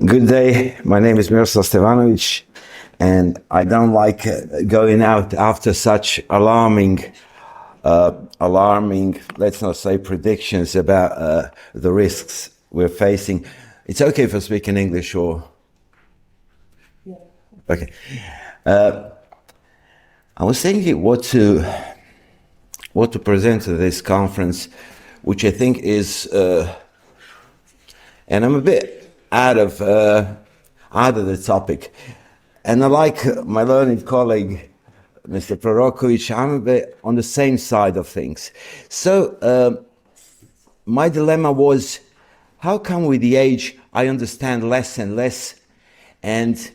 Good day. My name is Miroslav Stevanović, and I don't like going out after such alarming, let's not say predictions about the risks we're facing. It's okay if I speak in English or? Yeah. Okay. I was thinking what to present to this conference, which I think is, and I'm a bit out of the topic. And unlike my learned colleague, Mr. Proroković, I'm a bit on the same side of things. So my dilemma was, how come with the age I understand less and less, and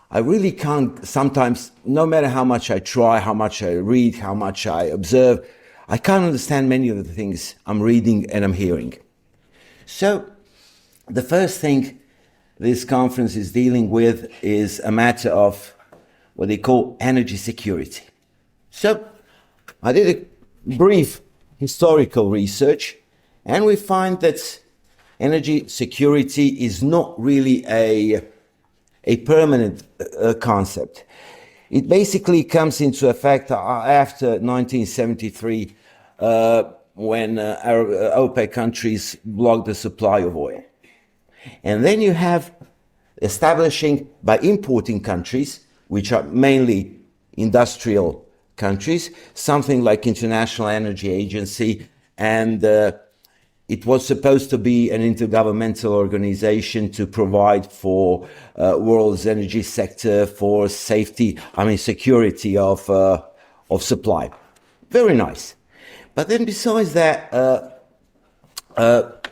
I really can't sometimes, no matter how much I try, how much I read, how much I observe, I can't understand many of the things I'm reading and I'm hearing. So the first thing this conference is dealing with is a matter of what they call energy security. So I did a brief historical research, and we find that energy security is not really a permanent concept. It basically comes into effect after 1973, when our OPEC countries blocked the supply of oil. And then you have establishing by importing countries, which are mainly industrial countries, something like International Energy Agency, and it was supposed to be an intergovernmental organization to provide for world's energy sector, for security of supply. Very nice. But then besides that, at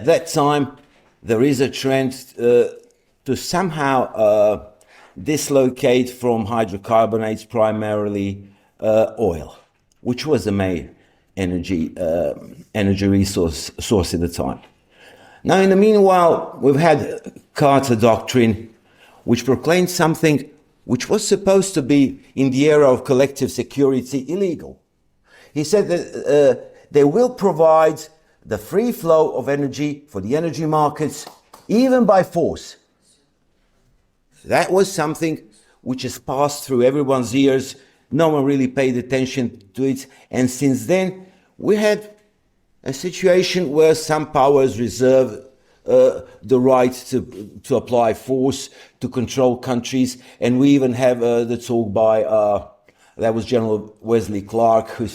that time, there is a trend to somehow dislocate from hydrocarbons, primarily oil, which was the main energy source at the time. Now, in the meanwhile, we've had Carter Doctrine, which proclaimed something which was supposed to be, in the era of collective security, illegal. He said that they will provide the free flow of energy for the energy markets, even by force. That was something which has passed through everyone's ears. No one really paid attention to it. And since then, we had a situation where some powers reserve the right to apply force, to control countries. And we even have the talk by, that was General Wesley Clark, who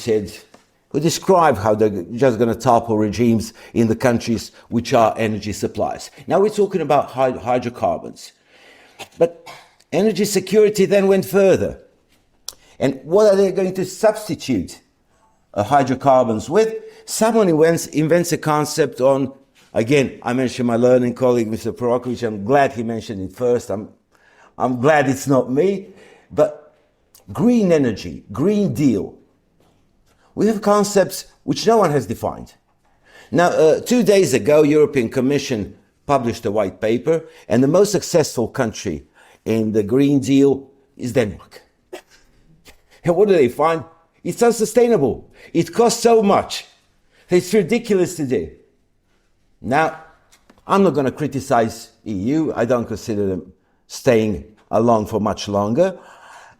described how they're just going to topple regimes in the countries which are energy suppliers. Now we're talking about hydrocarbons. But energy security then went further. And what are they going to substitute hydrocarbons with? Someone invents a concept on, again, I mentioned my learning colleague, Mr. Proroković. I'm glad he mentioned it first. I'm glad it's not me. But green energy, Green Deal. We have concepts which no one has defined. Now, 2 days ago, European Commission published a white paper, and the most successful country in the Green Deal is Denmark. And what do they find? It's unsustainable. It costs so much. It's ridiculous to do. Now, I'm not going to criticize EU. I don't consider them staying along for much longer.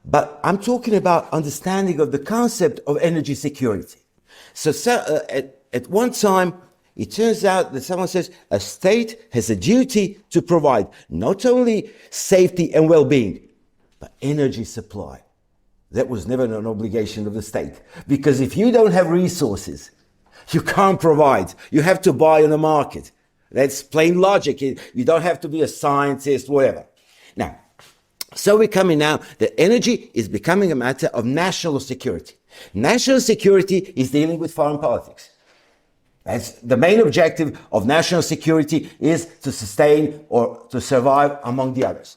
But I'm talking about understanding of the concept of energy security. So at one time, it turns out that someone says a state has a duty to provide not only safety and well-being, but energy supply. That was never an obligation of the state. Because if you don't have resources, you can't provide. You have to buy on the market. That's plain logic. You don't have to be a scientist, whatever. Now, so we're coming now that energy is becoming a matter of national security. National security is dealing with foreign politics. That's the main objective of national security, is to sustain or to survive among the others.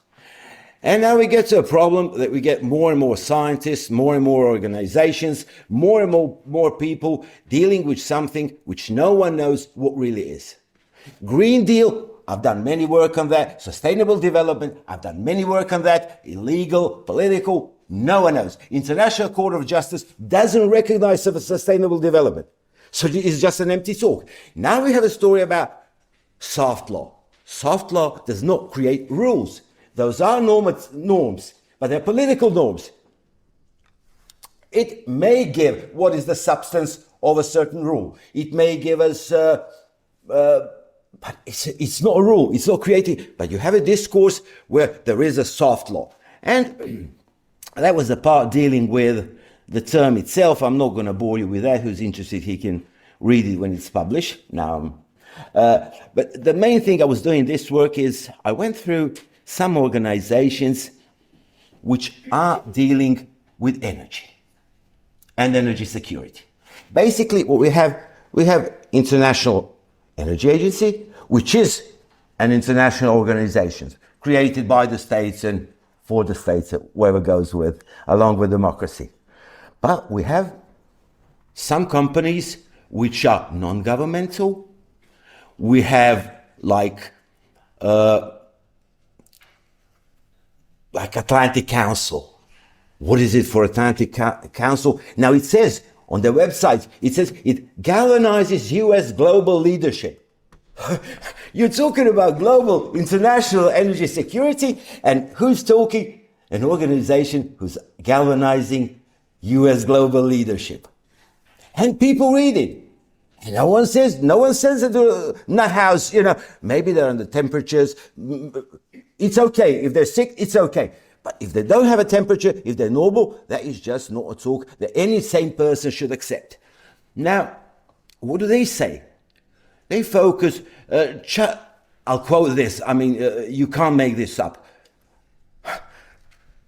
And now we get to a problem that we get more and more scientists, more and more organizations, more and more people dealing with something which no one knows what really is. Green Deal, I've done many work on that. Sustainable development, I've done many work on that. Illegal, political, no one knows. International Court of Justice doesn't recognize sustainable development. So it's just an empty talk. Now we have a story about soft law. Soft law does not create rules. Those are norms, but they're political norms. It may give what is the substance of a certain rule. It may give us, but it's not a rule. It's not creating. But you have a discourse where there is a soft law. And that was the part dealing with the term itself. I'm not going to bore you with that. Who's interested, he can read it when it's published. Now, but the main thing I was doing this work is I went through some organizations which are dealing with energy and energy security. Basically, what we have International Energy Agency, which is an international organization created by the states and for the states, whoever goes with, along with democracy. But we have some companies which are non-governmental. We have like Atlantic Council. What is it for Atlantic Council? Now it says on their website, it says it galvanizes US global leadership. You're talking about global international energy security, and who's talking? An organization who's galvanizing US global leadership. And people read it. And no one says it to nut house, maybe they're under temperatures. It's okay. If they're sick, it's okay. But if they don't have a temperature, if they're normal, that is just not a talk that any sane person should accept. Now, what do they say? They focus, I'll quote this, you can't make this up.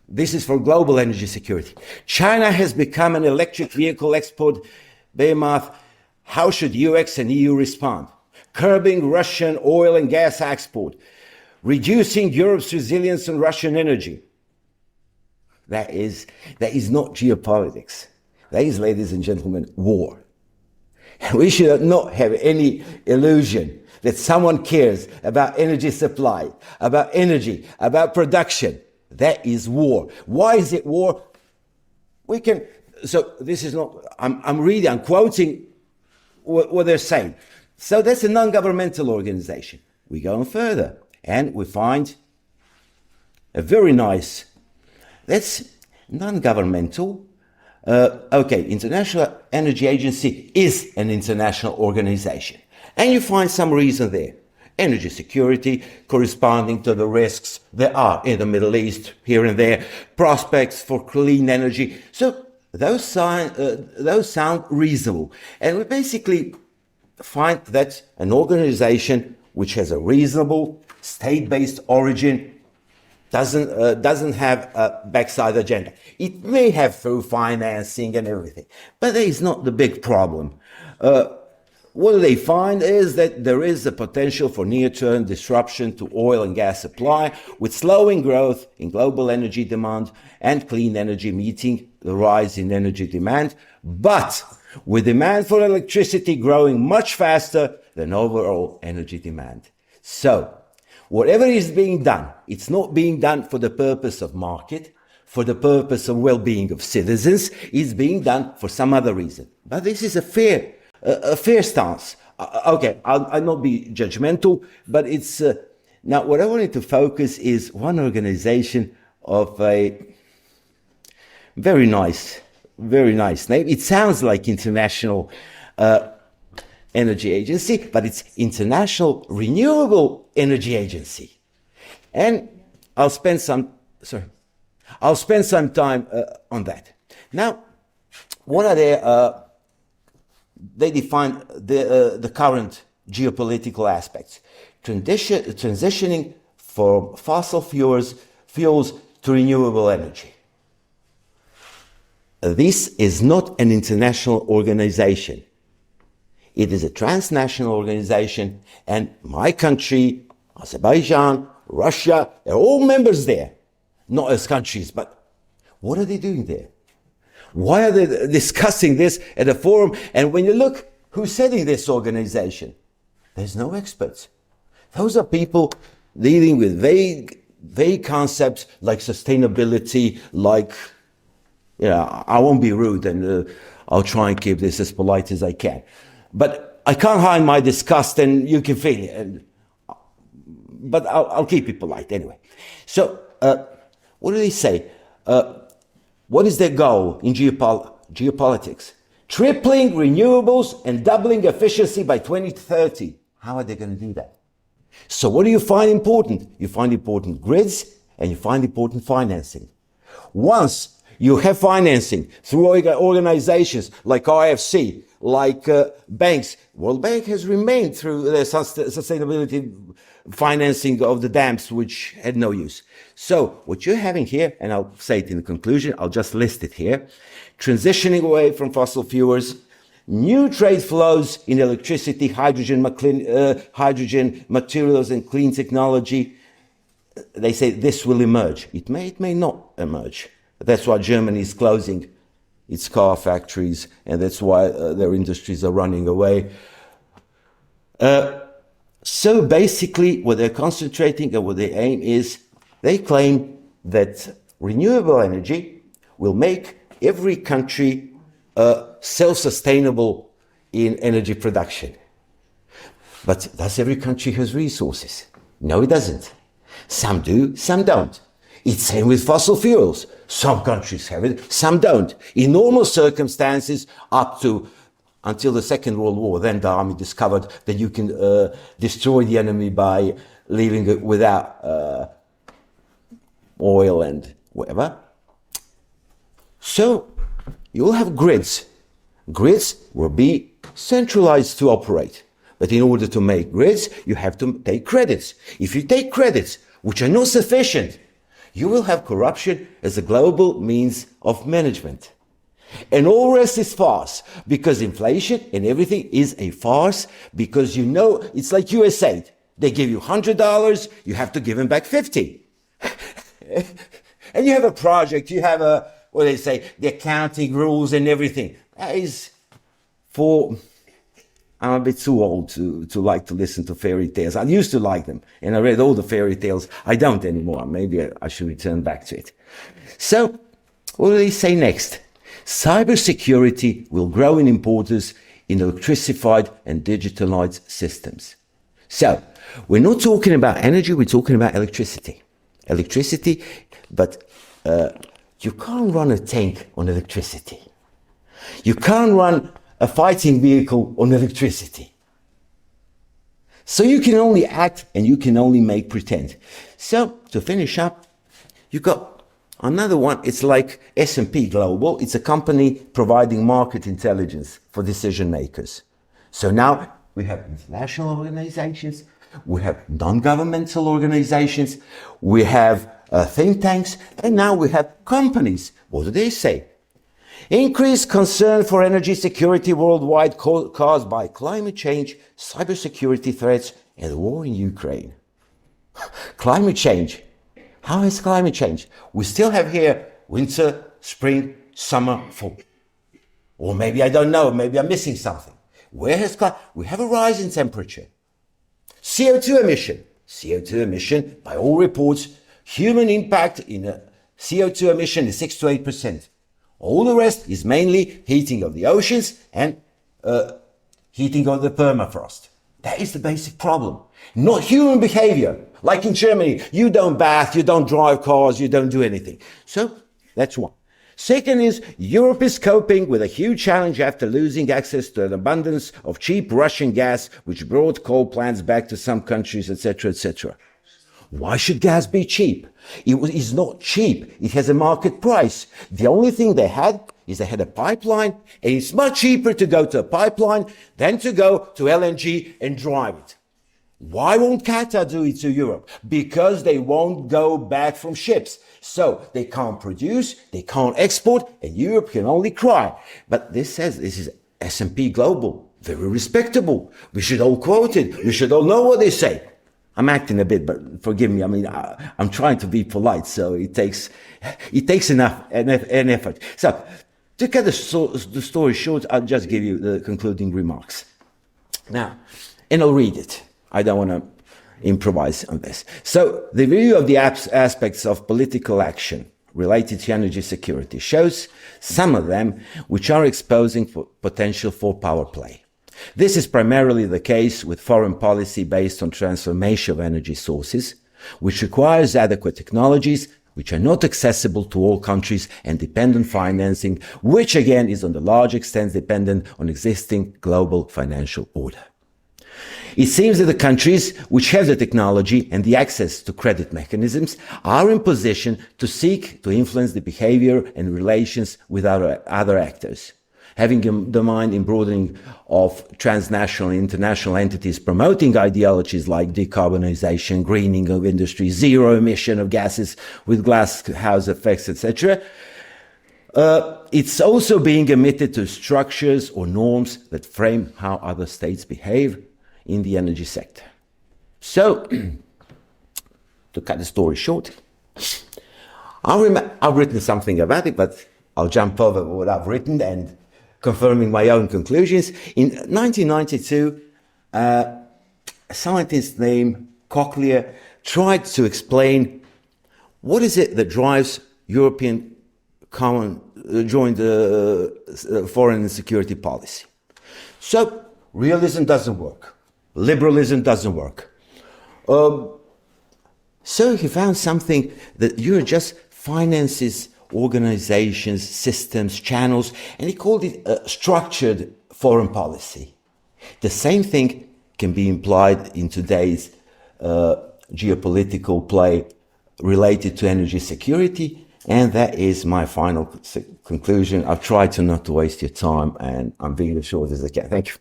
This is for global energy security. China has become an electric vehicle export behemoth. How should US and EU respond? Curbing Russian oil and gas export. Reducing Europe's reliance on Russian energy. That is not geopolitics. That is, ladies and gentlemen, war. And we should not have any illusion that someone cares about energy supply, about energy, about production. That is war. Why is it war? So this is not, I'm quoting what they're saying. So that's a non-governmental organization. We go on further and we find a very nice, that's non-governmental. International Energy Agency is an international organization. And you find some reason there. Energy security corresponding to the risks there are in the Middle East, here and there, prospects for clean energy. So those sound reasonable. And we basically find that an organization which has a reasonable state-based origin doesn't have a backside agenda. It may have through financing and everything, but that is not the big problem. What they find is that there is a potential for near-term disruption to oil and gas supply, with slowing growth in global energy demand and clean energy meeting the rise in energy demand, but with demand for electricity growing much faster than overall energy demand. So, whatever is being done, it's not being done for the purpose of market, for the purpose of well-being of citizens. It's being done for some other reason. But this is a fair stance. I'll not be judgmental, but it's now what I wanted to focus is one organization of a very nice name. It sounds like International Energy Agency, but it's International Renewable Energy Agency. And I'll spend some time on that. Now, what are their they define the current geopolitical aspects. Transitioning from fossil fuels to renewable energy. This is not an international organization. It is a transnational organization, and my country, Azerbaijan, Russia, they're all members there. Not as countries, but what are they doing there? Why are they discussing this at a forum? And when you look who's setting this organization, there's no experts. Those are people dealing with vague concepts like sustainability, like, I won't be rude and I'll try and keep this as polite as I can. But I can't hide my disgust, and you can feel it. And but I'll keep it polite anyway. So, what do they say? What is their goal in geopolitics? Tripling renewables and doubling efficiency by 2030. How are they going to do that? So what do you find important? You find important grids and you find important financing. Once you have financing through organizations like IFC, like banks, World Bank has remained through the sustainability financing of the dams, which had no use. So what you're having here, and I'll say it in the conclusion, I'll just list it here, transitioning away from fossil fuels, new trade flows in electricity, hydrogen materials and clean technology. They say this will emerge. It may not emerge. That's why Germany is closing its car factories, and that's why their industries are running away. So basically what they're concentrating and what they aim is, they claim that renewable energy will make every country self-sustainable in energy production. But does every country has resources? No, it doesn't. Some do, some don't. It's same with fossil fuels. Some countries have it, some don't. In normal circumstances, until the Second World War, then the army discovered that you can destroy the enemy by leaving it without oil and whatever. So you'll have grids. Grids will be centralized to operate. But in order to make grids, you have to take credits. If you take credits, which are not sufficient, you will have corruption as a global means of management. And all rest is farce, because inflation and everything is a farce, because you know, it's like USA. They give you $100, you have to give them back 50. And you have a project, you have what they say, the accounting rules and everything. That is I'm a bit too old to like to listen to fairy tales. I used to like them, and I read all the fairy tales. I don't anymore. Maybe I should return back to it. So, what do they say next? Cybersecurity will grow in importance in electrified and digitalized systems. So, we're not talking about energy, we're talking about electricity. Electricity, but you can't run a tank on electricity. You can't run a fighting vehicle on electricity. So you can only act and you can only make pretend. So to finish up, you got another one. It's like S&P Global. It's a company providing market intelligence for decision makers. So now we have international organizations, we have non-governmental organizations, we have think tanks, and now we have companies. What do they say? Increased concern for energy security worldwide caused by climate change, cybersecurity threats, and the war in Ukraine. Climate change. How is climate change? We still have here winter, spring, summer, fall. Or maybe I don't know, maybe I'm missing something. Where has we have a rise in temperature. CO2 emission. CO2 emission, by all reports, human impact in a CO2 emission is 6 to 8%. All the rest is mainly heating of the oceans and heating of the permafrost. That is the basic problem. Not human behavior. Like in Germany, you don't bath, you don't drive cars, you don't do anything. So that's one. Second is, Europe is coping with a huge challenge after losing access to an abundance of cheap Russian gas, which brought coal plants back to some countries, etc., etc. Why should gas be cheap? It is not cheap. It has a market price. The only thing they had is they had a pipeline, and it's much cheaper to go to a pipeline than to go to LNG and drive it. Why won't Qatar do it to Europe? Because they won't go back from ships. So they can't produce, they can't export, and Europe can only cry. But this says this is S&P Global, very respectable. We should all quote it. We should all know what they say. I'm acting a bit, but forgive me. I mean, I'm trying to be polite, so it takes enough an effort. So, to cut the story short, I'll just give you the concluding remarks. Now, and I'll read it. I don't want to improvise on this. So, the review of the aspects of political action related to energy security shows some of them which are exposing for potential for power play. This is primarily the case with foreign policy based on transformation of energy sources, which requires adequate technologies which are not accessible to all countries and depend on financing, which again is on the large extent dependent on existing global financial order. It seems that the countries which have the technology and the access to credit mechanisms are in position to seek to influence the behavior and relations with other actors, having in mind in broadening of transnational and international entities promoting ideologies like decarbonization, greening of industry, zero emission of gases with glasshouse effects, etc. It's also being admitted to structures or norms that frame how other states behave in the energy sector. So, to cut the story short, I've written something about it, but I'll jump over what I've written and confirming my own conclusions. In 1992, a scientist named Cochlear tried to explain what is it that drives European joint foreign and security policy. So, realism doesn't work. Liberalism doesn't work. So he found something that Eurojust finances organizations, systems, channels, and he called it structured foreign policy. The same thing can be implied in today's geopolitical play related to energy security, and that is my final conclusion. I've tried to not to waste your time, and I'm being as short as I can. Thank you.